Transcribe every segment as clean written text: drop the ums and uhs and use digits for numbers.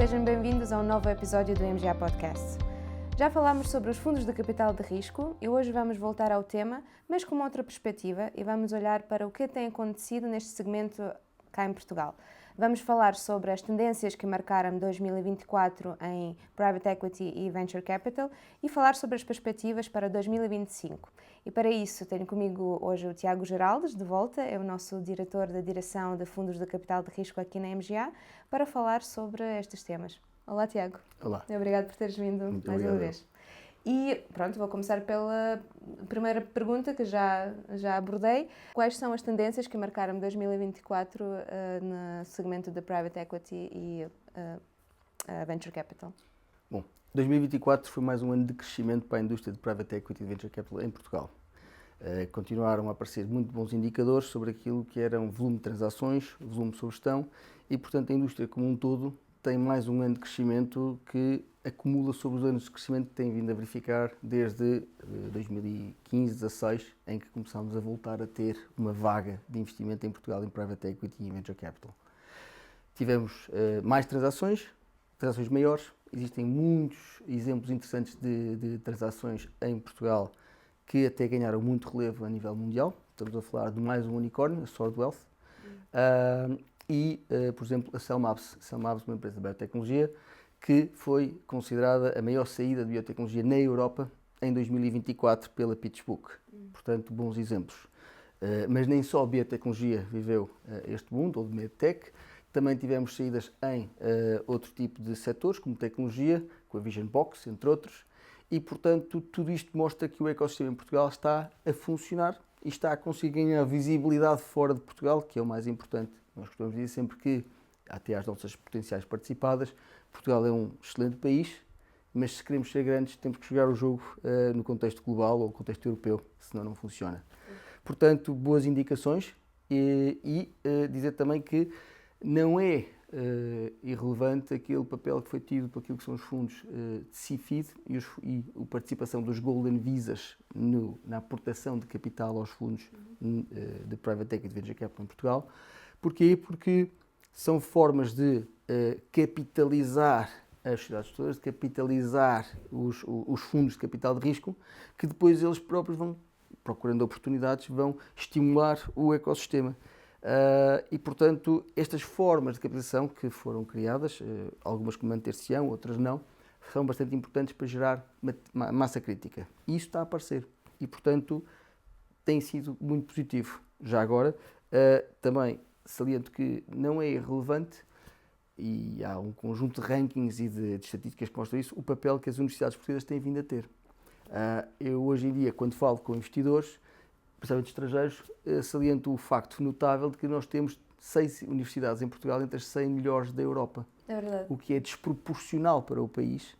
sejam bem-vindos a um novo episódio do MGA Podcast. Já falámos sobre os fundos de capital de risco e hoje vamos voltar ao tema, mas com uma outra perspectiva, e vamos olhar para o que tem acontecido neste segmento cá em Portugal. Vamos falar sobre as tendências que marcaram 2024 em Private Equity e Venture Capital e falar sobre as perspectivas para 2025. E para isso tenho comigo hoje o Tiago Geraldes, de volta, é o nosso diretor da Direção de Fundos de Capital de Risco aqui na MGA, para falar sobre estes temas. Olá, Tiago. Olá. Obrigado por teres vindo Muito mais obrigado. uma vez. E pronto, vou começar pela primeira pergunta que já abordei. Quais são as tendências que marcaram 2024 no segmento da Private Equity e Venture Capital? Bom, 2024 foi mais um ano de crescimento para a indústria de Private Equity e Venture Capital em Portugal. Continuaram a aparecer muito bons indicadores sobre aquilo que eram volume de transações, volume sobre gestão e, portanto, a indústria como um todo tem mais um ano de crescimento que acumula sobre os anos de crescimento que tem vindo a verificar desde 2015-16, em que começámos a voltar a ter uma vaga de investimento em Portugal em Private Equity e Venture Capital. Tivemos mais transações maiores, existem muitos exemplos interessantes de transações em Portugal que até ganharam muito relevo a nível mundial. Estamos a falar de mais um unicórnio, a Sword Wealth, por exemplo, a Cellmabs, uma empresa de biotecnologia, que foi considerada a maior saída de biotecnologia na Europa em 2024 pela PitchBook. Portanto, bons exemplos. Mas nem só a biotecnologia viveu este mundo, ou de medtech, também tivemos saídas em outro tipo de setores, como tecnologia, com a Vision Box, entre outros, e, portanto, tudo isto mostra que o ecossistema em Portugal está a funcionar e está a conseguir ganhar visibilidade fora de Portugal, que é o mais importante. Nós costumamos dizer sempre que, até às nossas potenciais participadas, Portugal é um excelente país, mas se queremos ser grandes temos que jogar o jogo no contexto global ou no contexto europeu, senão não funciona. Portanto, boas indicações e dizer também que não é irrelevante aquele papel que foi tido por aquilo que são os fundos de CIFID e a participação dos Golden Visas na aportação de capital aos fundos de Private Equity e Venture Capital em Portugal. Porquê? Porque são formas de capitalizar as sociedades todas, de capitalizar os fundos de capital de risco, que depois eles próprios vão, procurando oportunidades, vão estimular o ecossistema. E, portanto, estas formas de capitalização que foram criadas, algumas que manter-se-ão, outras não, são bastante importantes para gerar massa crítica. E isso está a aparecer. E, portanto, tem sido muito positivo. Já agora, também saliento que não é irrelevante, e há um conjunto de rankings e de estatísticas que mostram isso, o papel que as universidades portuguesas têm vindo a ter. Eu, hoje em dia, quando falo com investidores, principalmente estrangeiros, saliento o facto notável de que nós temos 6 universidades em Portugal entre as 100 melhores da Europa. É verdade. O que é desproporcional para o país,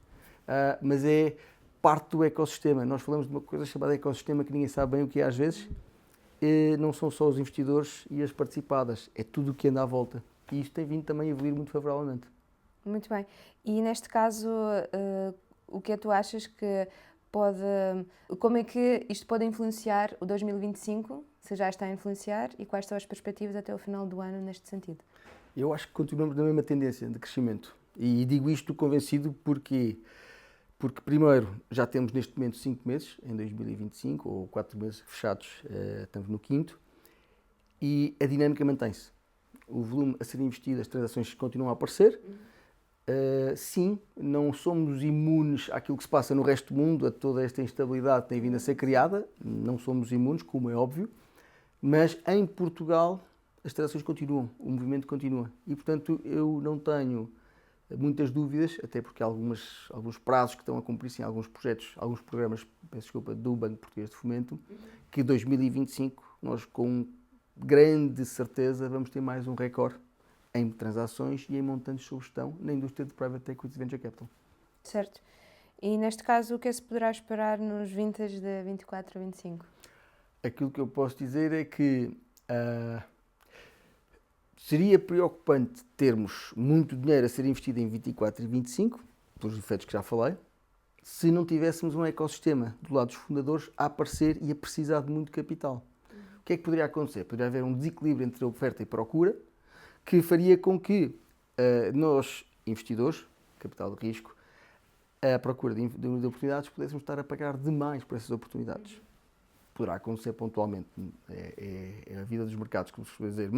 mas é parte do ecossistema. Nós falamos de uma coisa chamada ecossistema que ninguém sabe bem o que é às vezes. Não são só os investidores e as participadas, é tudo o que anda à volta. E isto tem vindo também a evoluir muito favoravelmente. Muito bem. E neste caso, o que é que tu achas que como é que isto pode influenciar o 2025, se já está a influenciar, e quais são as perspectivas até o final do ano neste sentido? Eu acho que continuamos na mesma tendência de crescimento. E digo isto convencido porque primeiro, já temos neste momento 5 meses, em 2025, ou 4 meses fechados, estamos no 5º, e a dinâmica mantém-se. O volume a ser investido, as transações continuam a aparecer. Sim, não somos imunes àquilo que se passa no resto do mundo, a toda esta instabilidade que tem vindo a ser criada, não somos imunes, como é óbvio, mas em Portugal as transações continuam, o movimento continua. E, portanto, eu não tenho muitas dúvidas, até porque há alguns prazos que estão a cumprir-se em alguns projetos, alguns programas, peço desculpa, do Banco Português de Fomento, que 2025 nós com grande certeza vamos ter mais um recorde em transações e em montantes de gestão na indústria de Private Equity e Venture Capital. Certo. E neste caso, o que se poderá esperar nos vintage de 24 a 25? Aquilo que eu posso dizer é que seria preocupante termos muito dinheiro a ser investido em 24 e 25, pelos efeitos que já falei, se não tivéssemos um ecossistema do lado dos fundadores a aparecer e a precisar de muito capital. O que é que poderia acontecer? Poderia haver um desequilíbrio entre a oferta e procura, que faria com que nós, investidores, capital de risco, à procura de oportunidades, pudéssemos estar a pagar demais por essas oportunidades. Poderá acontecer pontualmente, é a vida dos mercados, como se costuma dizer,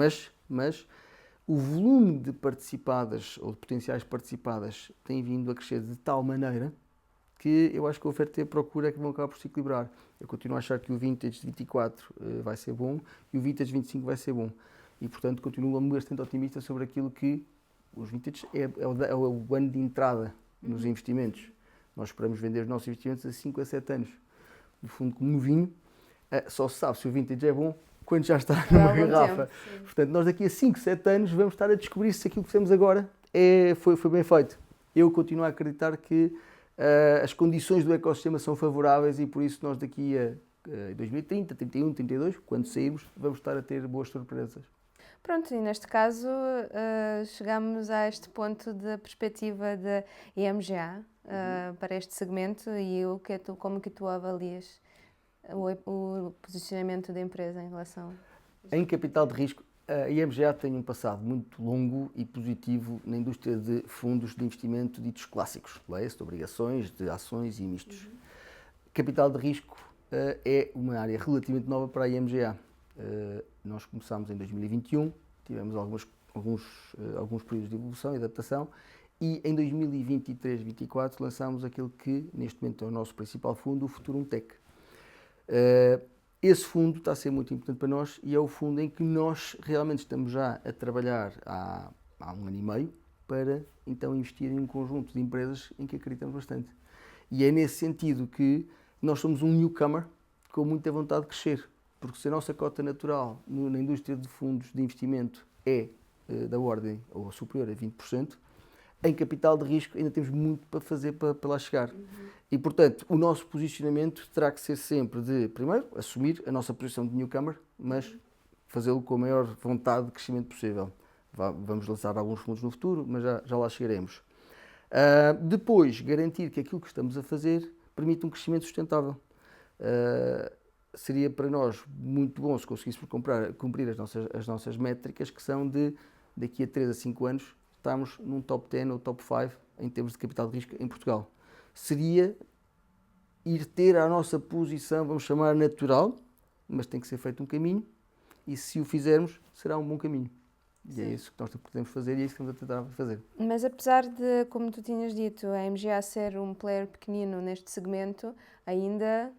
mas o volume de participadas ou de potenciais participadas tem vindo a crescer de tal maneira que eu acho que a oferta e a procura é que vão acabar por se equilibrar. Eu continuo a achar que o Vintage de 24 vai ser bom e o Vintage de 25 vai ser bom. E, portanto, continuo bastante otimista sobre aquilo que os Vintage é o ano de entrada nos investimentos. Nós esperamos vender os nossos investimentos a 5 a 7 anos. No fundo, como no vinho, só se sabe se o Vintage é bom quando já está numa garrafa. Portanto, nós daqui a 5, 7 anos vamos estar a descobrir se aquilo que fizemos agora foi bem feito. Eu continuo a acreditar que as condições do ecossistema são favoráveis e por isso nós daqui a 2030, 31, 32, quando sairmos, vamos estar a ter boas surpresas. Pronto, e neste caso chegamos a este ponto da perspectiva da IMGA para este segmento e como que tu avalias o posicionamento da empresa em relação... Em capital de risco, a IMGA tem um passado muito longo e positivo na indústria de fundos de investimento ditos clássicos, leia-se de obrigações, de ações e mistos. Capital de risco é uma área relativamente nova para a IMGA. Nós começámos em 2021, tivemos alguns períodos de evolução e adaptação e em 2023-24 lançámos aquele que neste momento é o nosso principal fundo, o Futurum Tech. Esse fundo está a ser muito importante para nós e é o fundo em que nós realmente estamos já a trabalhar há 1 ano e meio para então investir em um conjunto de empresas em que acreditamos bastante. E é nesse sentido que nós somos um newcomer com muita vontade de crescer, porque se a nossa cota natural na indústria de fundos de investimento é da ordem ou superior a 20%, em capital de risco ainda temos muito para fazer para lá chegar. E, portanto, o nosso posicionamento terá que ser sempre de, primeiro, assumir a nossa posição de newcomer, mas fazê-lo com a maior vontade de crescimento possível. Vamos lançar alguns fundos no futuro, mas já lá chegaremos. Depois, garantir que aquilo que estamos a fazer permite um crescimento sustentável. Seria para nós muito bom se conseguíssemos cumprir as nossas métricas, que são de, daqui a 3 a 5 anos, estamos num top 10 ou top 5 em termos de capital de risco em Portugal. Seria ir ter a nossa posição, vamos chamar natural, mas tem que ser feito um caminho e se o fizermos, será um bom caminho. E sim, é isso que nós podemos fazer e é isso que estamos a tentar fazer. Mas apesar de, como tu tinhas dito, a MGA ser um player pequenino neste segmento, ainda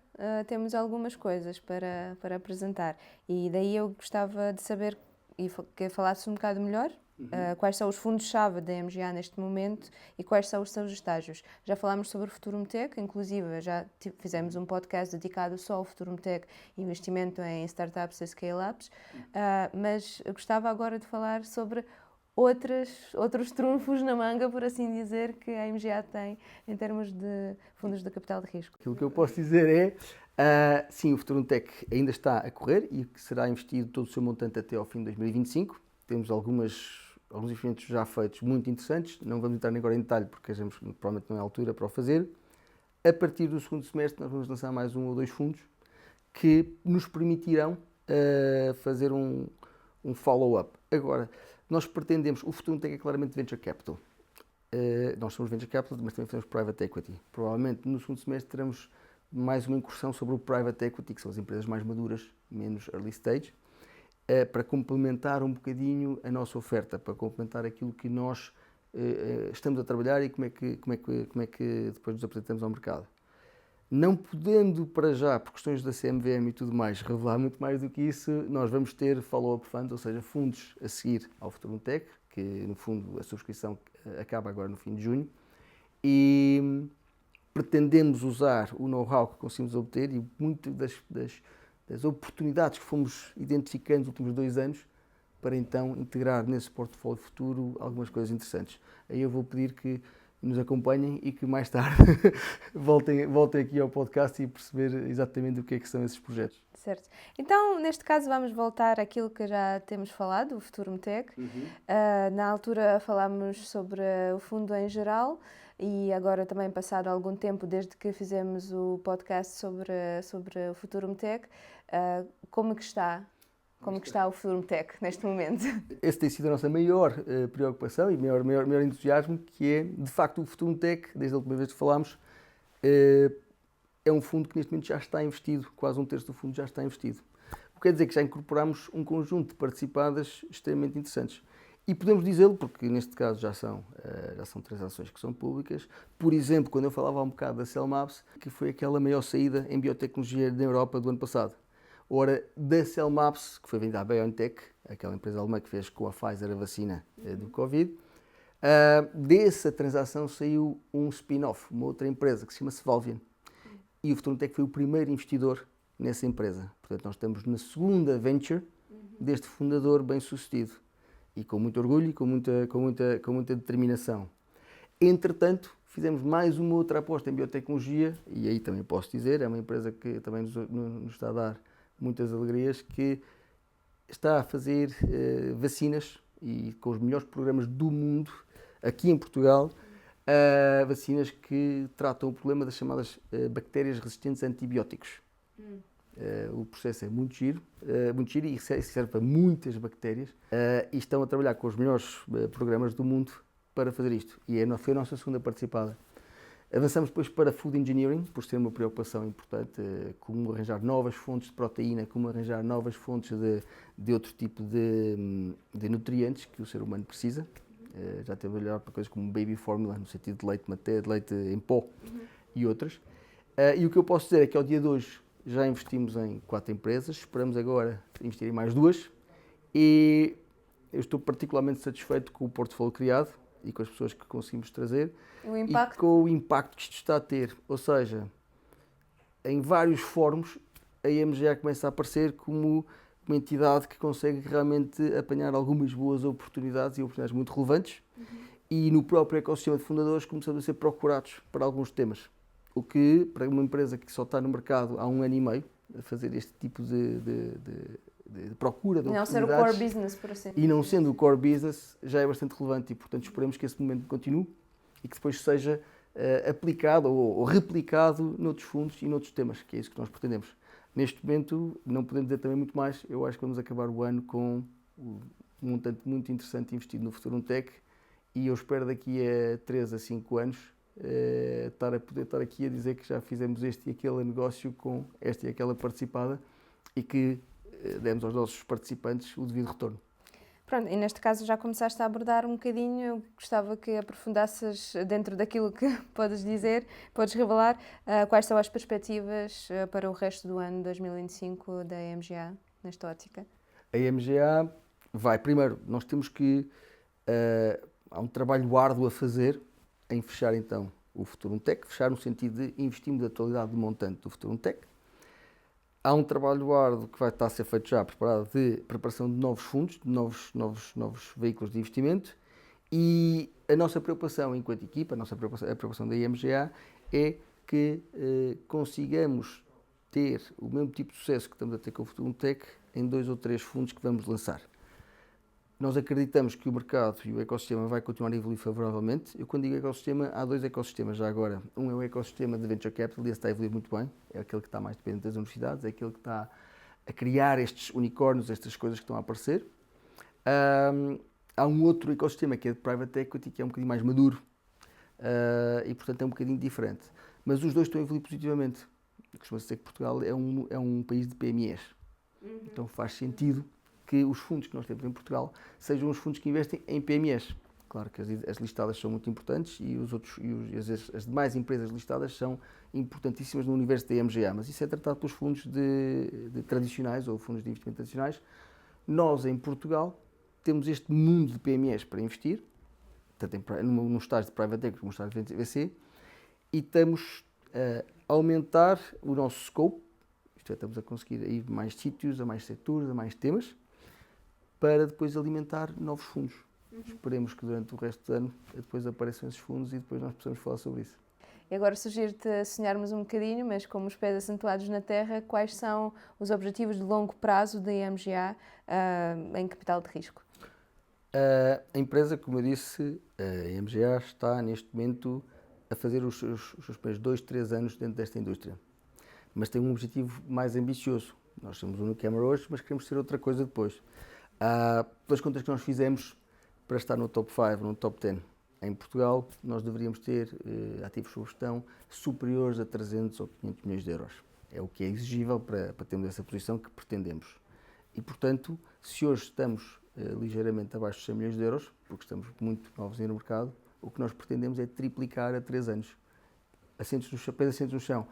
temos algumas coisas para apresentar. E daí eu gostava de saber, e que falasses um bocado melhor, quais são os fundos-chave da MGA neste momento e quais são os seus estágios. Já falámos sobre o Futurum Tech, inclusive já fizemos um podcast dedicado só ao Futurum Tech, investimento em startups e scale-ups, mas eu gostava agora de falar sobre outros trunfos na manga, por assim dizer, que a MGA tem em termos de fundos de capital de risco. Aquilo que eu posso dizer é, sim, o Futurum Tech ainda está a correr e que será investido todo o seu montante até ao fim de 2025. Temos alguns investimentos já feitos muito interessantes, não vamos entrar agora em detalhe porque provavelmente não é a altura para o fazer. A partir do segundo semestre nós vamos lançar mais 1 ou 2 fundos que nos permitirão fazer um follow-up. Agora, nós pretendemos, o Futurum Tech é claramente Venture Capital. Nós somos Venture Capital, mas também fazemos Private Equity. Provavelmente no segundo semestre teremos mais uma incursão sobre o Private Equity, que são as empresas mais maduras, menos early stage, para complementar um bocadinho a nossa oferta, para complementar aquilo que nós estamos a trabalhar e como é que depois nos apresentamos ao mercado. Não podendo para já, por questões da CMVM e tudo mais, revelar muito mais do que isso, nós vamos ter follow-up funds, ou seja, fundos a seguir ao Futurum Tech, que no fundo a subscrição acaba agora no fim de junho, e pretendemos usar o know-how que conseguimos obter e muito das oportunidades que fomos identificando nos últimos 2 anos para então integrar nesse portfólio futuro algumas coisas interessantes. Aí eu vou pedir que nos acompanhem e que mais tarde voltem aqui ao podcast e perceber exatamente o que é que são esses projetos. Certo. Então, neste caso, vamos voltar àquilo que já temos falado, o Futurum Tech. Na altura falámos sobre o fundo em geral e agora também passado algum tempo desde que fizemos o podcast sobre o Futurum Tech. Como que está Como que está o Futurum Tech neste momento? Esse tem sido a nossa maior preocupação e maior entusiasmo, que é, de facto, o Futurum Tech, desde a última vez que falámos, é um fundo que neste momento já está investido, quase um terço do fundo já está investido. O que quer dizer que já incorporamos um conjunto de participadas extremamente interessantes. E podemos dizê-lo, porque neste caso já são transações que são públicas. Por exemplo, quando eu falava um bocado da Cellmabs, que foi aquela maior saída em biotecnologia na Europa do ano passado. Ora, da Cellmabs, que foi vendida à BioNTech, aquela empresa alemã que fez com a Pfizer a vacina do Covid, dessa transação saiu um spin-off, uma outra empresa que se chama Valvian. E o Futurum Tech foi o primeiro investidor nessa empresa. Portanto, nós estamos na segunda venture deste fundador bem-sucedido. E com muito orgulho e com muita determinação. Entretanto, fizemos mais uma outra aposta em biotecnologia, e aí também posso dizer, é uma empresa que também nos está a dar muitas alegrias, que está a fazer vacinas, e com os melhores programas do mundo, aqui em Portugal, vacinas que tratam o problema das chamadas bactérias resistentes a antibióticos. O processo é muito giro e serve para muitas bactérias, e estão a trabalhar com os melhores programas do mundo para fazer isto. E foi a nossa segunda participada. Avançamos depois para Food Engineering, por ser uma preocupação importante, como arranjar novas fontes de proteína, como arranjar novas fontes de outro tipo de nutrientes que o ser humano precisa. Já teve a olhar para coisas como baby formula, no sentido de leite em pó e outras. E o que eu posso dizer é que ao dia de hoje já investimos em 4 empresas, esperamos agora investir em mais 2 e eu estou particularmente satisfeito com o portfólio criado e com as pessoas que conseguimos trazer e com o impacto que isto está a ter. Ou seja, em vários fóruns a IMGA começa a aparecer como uma entidade que consegue realmente apanhar algumas boas oportunidades e oportunidades muito relevantes e no próprio ecossistema de fundadores começamos a ser procurados para alguns temas. O que, para uma empresa que só está no mercado há 1 ano e meio, a fazer este tipo de procura de oportunidades... Não ser o core business, por assim dizer. E não sendo o core business, já é bastante relevante e, portanto, esperemos que esse momento continue e que depois seja aplicado ou replicado noutros fundos e noutros temas, que é isso que nós pretendemos. Neste momento, não podemos dizer também muito mais, eu acho que vamos acabar o ano com um montante muito interessante investido no Futurum Tech e eu espero daqui a 3 a 5 anos poder estar aqui a dizer que já fizemos este e aquele negócio com esta e aquela participada e que demos aos nossos participantes o devido retorno. Pronto, e neste caso já começaste a abordar um bocadinho, eu gostava que aprofundasses dentro daquilo que podes dizer, podes revelar, quais são as perspectivas para o resto do ano 2025 da IMGA, nesta ótica? A IMGA primeiro, nós temos que, há um trabalho árduo a fazer em fechar então o Futurum Tech, fechar no sentido de investimos a totalidade do montante do Futurum Tech. Há um trabalho árduo que vai estar a ser feito já, preparado de preparação de novos fundos, de novos veículos de investimento e a nossa preocupação enquanto equipa, a preocupação da IMGA é que consigamos ter o mesmo tipo de sucesso que estamos a ter com o Futurum Tech em 2 ou 3 fundos que vamos lançar. Nós acreditamos que o mercado e o ecossistema vai continuar a evoluir favoravelmente. Eu, quando digo ecossistema, há 2 ecossistemas já agora. Um é o ecossistema de Venture Capital, e esse está a evoluir muito bem. É aquele que está mais dependente das universidades, é aquele que está a criar estes unicórnios, estas coisas que estão a aparecer. Há um outro ecossistema que é de Private Equity, que é um bocadinho mais maduro e, portanto, é um bocadinho diferente. Mas os 2 estão a evoluir positivamente. Costuma-se dizer que Portugal é um país de PMEs. Então faz sentido que os fundos que nós temos em Portugal sejam os fundos que investem em PMEs. Claro que as listadas são muito importantes e as demais empresas listadas são importantíssimas no universo da IMGA, mas isso é tratado pelos fundos de tradicionais ou fundos de investimento tradicionais. Nós, em Portugal, temos este mundo de PMEs para investir, tanto no estágio de Private Equity como no estágio de VC, e estamos a aumentar o nosso scope, isto é, estamos a conseguir ir a mais sítios, a mais setores, a mais temas, para depois alimentar novos fundos. Esperemos que durante o resto do ano depois apareçam esses fundos e depois nós possamos falar sobre isso. E agora sugiro-te sonharmos um bocadinho, mas com os pés acentuados na terra, quais são os objetivos de longo prazo da IMGA em capital de risco? A empresa, como eu disse, a IMGA está neste momento a fazer os seus primeiros 2, 3 anos dentro desta indústria. Mas tem um objetivo mais ambicioso, Nós somos Unicamera hoje, mas queremos ser outra coisa depois. Pelas contas que nós fizemos, para estar no top 5, no top 10 em Portugal, nós deveríamos ter ativos sob gestão superiores a 300 ou 500 milhões de euros. É o que é exigível para termos essa posição que pretendemos. E, portanto, se hoje estamos ligeiramente abaixo de 100 milhões de euros, porque estamos muito novos no mercado, o que nós pretendemos é triplicar a 3 anos. Assentos no chão.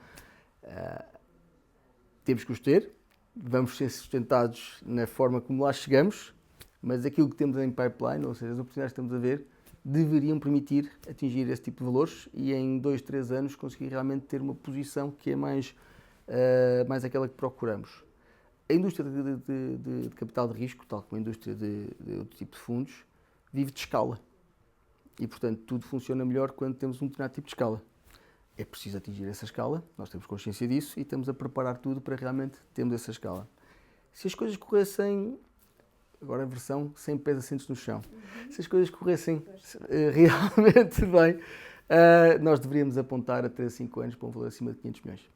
Temos que os ter, vamos ser sustentados na forma como lá chegamos, mas aquilo que temos em pipeline, ou seja, as oportunidades que estamos a ver, deveriam permitir atingir esse tipo de valores e em 2, 3 anos conseguir realmente ter uma posição que é mais aquela que procuramos. A indústria de capital de risco, tal como a indústria de outro tipo de fundos, vive de escala. E, portanto, tudo funciona melhor quando temos um determinado tipo de escala. É preciso atingir essa escala, nós temos consciência disso e estamos a preparar tudo para realmente termos essa escala. Se as coisas corressem, agora a versão sem pés assentes no chão, se as coisas corressem realmente bem, nós deveríamos apontar a 3 a 5 anos para um valor acima de 500 milhões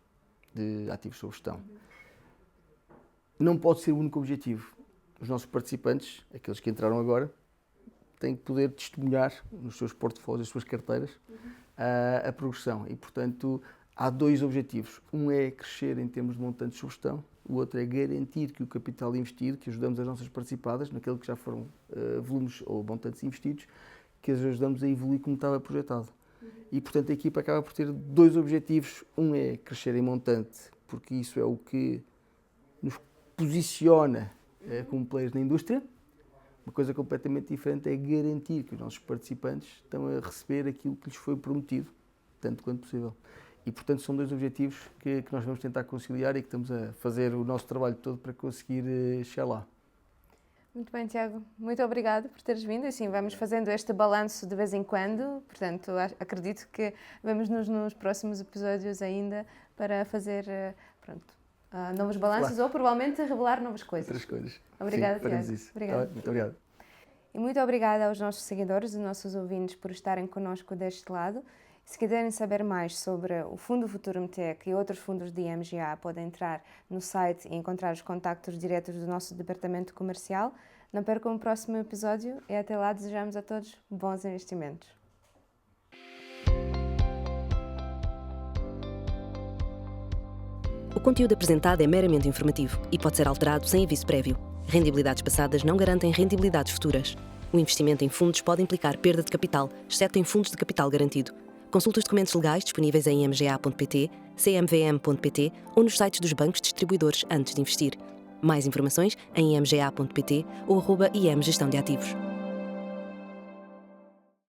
de ativos sob gestão. Não pode ser o único objetivo. Os nossos participantes, aqueles que entraram agora, têm que poder testemunhar nos seus portfólios, nas suas carteiras, a progressão. E, portanto, há 2 objetivos. Um é crescer em termos de montantes de gestão, o outro é garantir que o capital investido, que ajudamos as nossas participadas, naquele que já foram volumes ou montantes investidos, que as ajudamos a evoluir como estava projetado. E, portanto, a equipa acaba por ter 2 objetivos. Um é crescer em montante, porque isso é o que nos posiciona como players na indústria. Uma coisa completamente diferente é garantir que os nossos participantes estão a receber aquilo que lhes foi prometido, tanto quanto possível. E, portanto, são 2 objetivos que nós vamos tentar conciliar e que estamos a fazer o nosso trabalho todo para conseguir chegar lá. Muito bem, Tiago. Muito obrigado por teres vindo. Assim, vamos fazendo este balanço de vez em quando. Portanto, acredito que vamos nos próximos episódios ainda para fazer novos balanços ou provavelmente revelar novas coisas. Outras coisas. Obrigada, Sim, Tiago. isso. Obrigada. Muito obrigado. E muito obrigada aos nossos seguidores e nossos ouvintes por estarem connosco deste lado. Se quiserem saber mais sobre o Fundo Futuro Metec e outros fundos de IMGA, podem entrar no site e encontrar os contactos diretos do nosso departamento comercial. Não percam o próximo episódio e até lá desejamos a todos bons investimentos. O conteúdo apresentado é meramente informativo e pode ser alterado sem aviso prévio. Rendibilidades passadas não garantem rendibilidades futuras. O investimento em fundos pode implicar perda de capital, exceto em fundos de capital garantido. Consulte os documentos legais disponíveis em imga.pt, cmvm.pt ou nos sites dos bancos distribuidores antes de investir. Mais informações em imga.pt ou @imgestão de ativos.